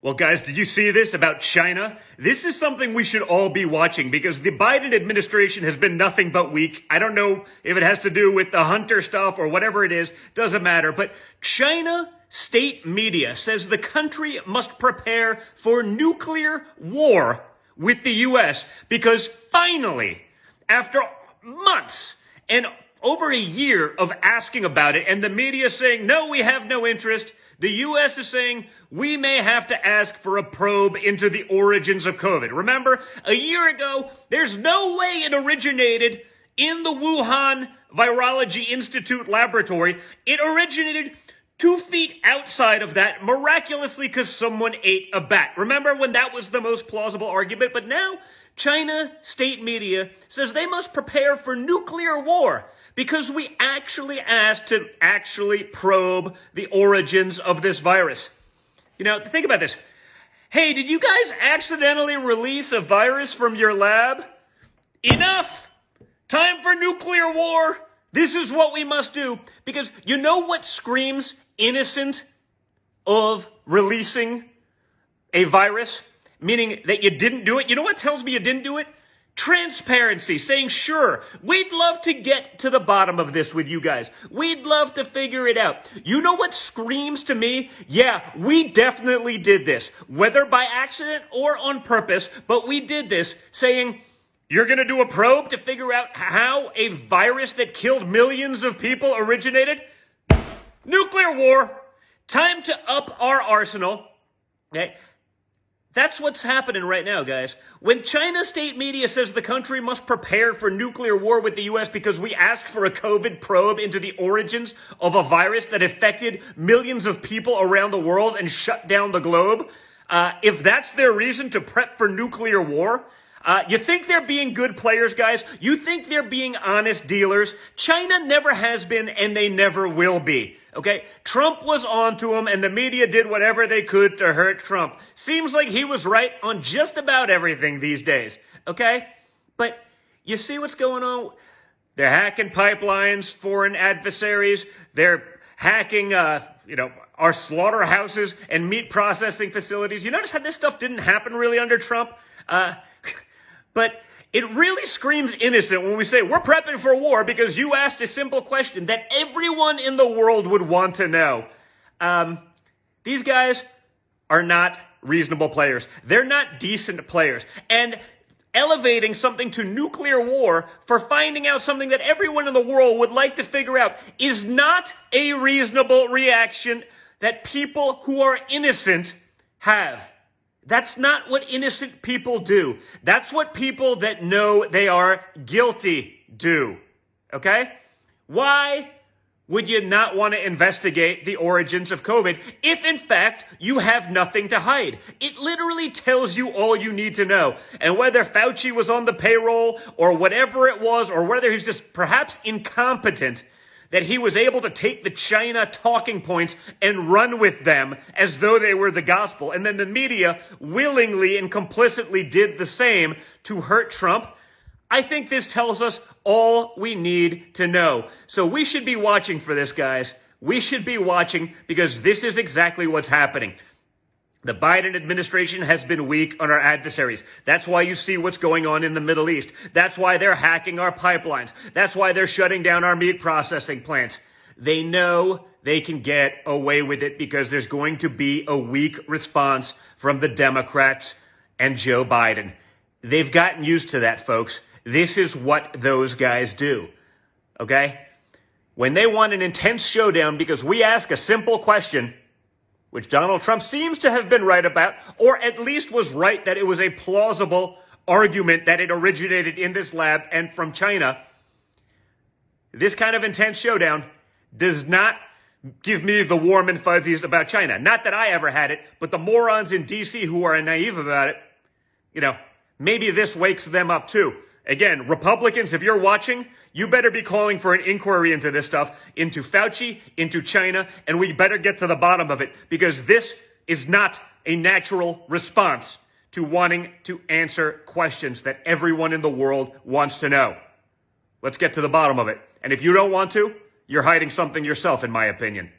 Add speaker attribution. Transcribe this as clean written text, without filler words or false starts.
Speaker 1: Well, guys, did you see this about China? This is something we should all be watching because the Biden administration has been nothing but weak. I don't know if it has to do with the Hunter stuff or whatever it is. Doesn't matter. But China state media says the country must prepare for nuclear war with the U.S. because finally, after months and over a year of asking about it and the media saying, no, we have no interest, the U.S. is saying we may have to ask for a probe into the origins of COVID. Remember, a year ago, there's no way it originated in the Wuhan Virology Institute laboratory. It originated 2 feet outside of that, miraculously because someone ate a bat. Remember when that was the most plausible argument? But now, China state media says they must prepare for nuclear war because we actually asked to actually probe the origins of this virus. You know, think about this. Hey, did you guys accidentally release a virus from your lab? Enough! Time for nuclear war! This is what we must do. Because you know what screams innocent of releasing a virus? Meaning that you didn't do it? You know what tells me you didn't do it? Transparency, saying, sure, we'd love to get to the bottom of this with you guys. We'd love to figure it out. You know what screams to me? Yeah, we definitely did this, whether by accident or on purpose, but we did this, saying, you're going to do a probe to figure out how a virus that killed millions of people originated? Nuclear war. Time to up our arsenal. Okay? That's what's happening right now, guys. When China state media says the country must prepare for nuclear war with the U.S. because we asked for a COVID probe into the origins of a virus that affected millions of people around the world and shut down the globe, if that's their reason to prep for nuclear war, you think they're being good players, guys? You think they're being honest dealers? China never has been, and they never will be. Okay? Trump was on to him, and the media did whatever they could to hurt Trump. Seems like he was right on just about everything these days. Okay? But you see what's going on? They're hacking pipelines, foreign adversaries. They're hacking, our slaughterhouses and meat processing facilities. You notice how this stuff didn't happen really under Trump? But it really screams innocent when we say we're prepping for war because you asked a simple question that everyone in the world would want to know. These guys are not reasonable players. They're not decent players. And elevating something to nuclear war for finding out something that everyone in the world would like to figure out is not a reasonable reaction that people who are innocent have. That's not what innocent people do. That's what people that know they are guilty do. Okay? Why would you not want to investigate the origins of COVID if, in fact, you have nothing to hide? It literally tells you all you need to know. And whether Fauci was on the payroll or whatever it was, or whether he's just perhaps incompetent, that he was able to take the China talking points and run with them as though they were the gospel. And then the media willingly and complicitly did the same to hurt Trump. I think this tells us all we need to know. So we should be watching for this, guys. We should be watching because this is exactly what's happening. The Biden administration has been weak on our adversaries. That's why you see what's going on in the Middle East. That's why they're hacking our pipelines. That's why they're shutting down our meat processing plants. They know they can get away with it because there's going to be a weak response from the Democrats and Joe Biden. They've gotten used to that, folks. This is what those guys do. Okay? When they want an intense showdown because we ask a simple question, which Donald Trump seems to have been right about, or at least was right that it was a plausible argument that it originated in this lab and from China. This kind of intense showdown does not give me the warm and fuzzies about China. Not that I ever had it, but the morons in D.C. who are naive about it, maybe this wakes them up too. Again, Republicans, if you're watching, you better be calling for an inquiry into this stuff, into Fauci, into China, and we better get to the bottom of it because this is not a natural response to wanting to answer questions that everyone in the world wants to know. Let's get to the bottom of it. And if you don't want to, you're hiding something yourself, in my opinion.